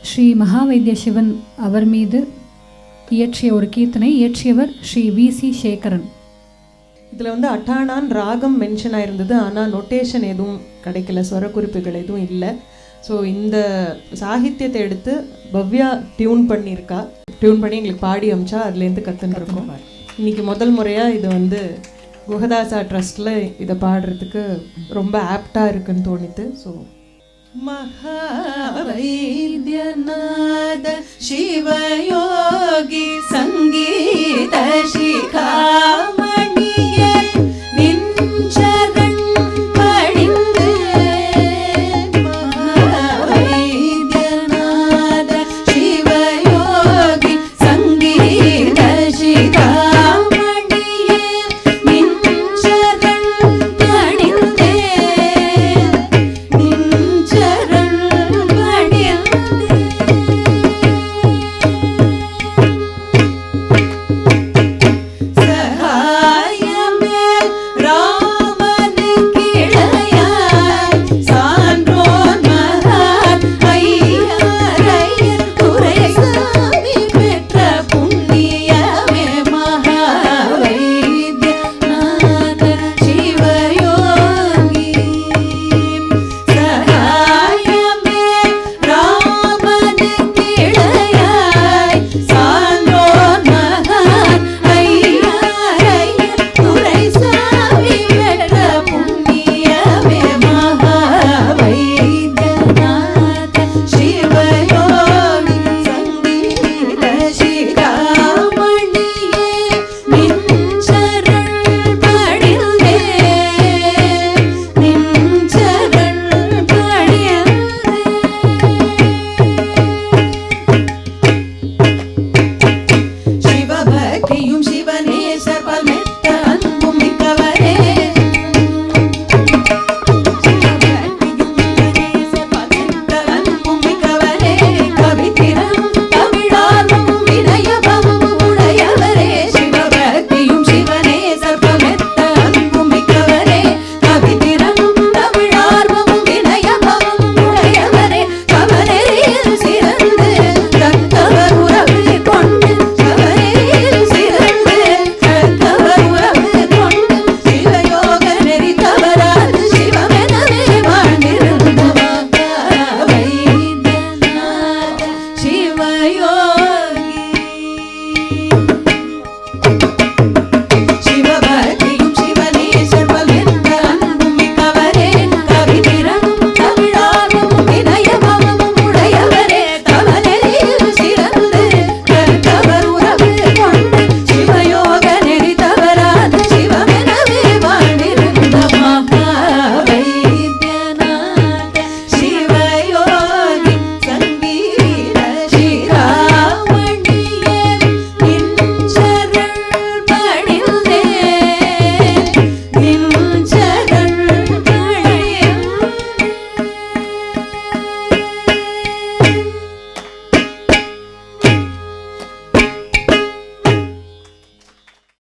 ஸ்ரீ மகாவைத்திய சிவன் அவர் மீது இயற்றிய ஒரு கீர்த்தனை. இயற்றியவர் ஸ்ரீ வி.சி. சேகரன். இதில் வந்து அட்டானான் ராகம் மென்ஷன் ஆயிருந்தது, ஆனால் நொட்டேஷன் எதுவும் கிடைக்கல, ஸ்வர குறிப்புகள் எதுவும் இல்லை. ஸோ இந்த சாகித்யத்தை எடுத்து பவ்யா டியூன் பண்ணியிருக்கா. டியூன் பண்ணி எங்களுக்கு பாடி அமிச்சா அதுலேருந்து கற்றுன்ருக்கோம். இன்றைக்கி முதல் முறையாக இது வந்து குஹதாசா ட்ரஸ்ட்டில் இதை பாடுறதுக்கு ரொம்ப ஆப்டாக இருக்குன்னு தோணித்து. ஸோ महावैद्यनाथ शिवयोगी संगीत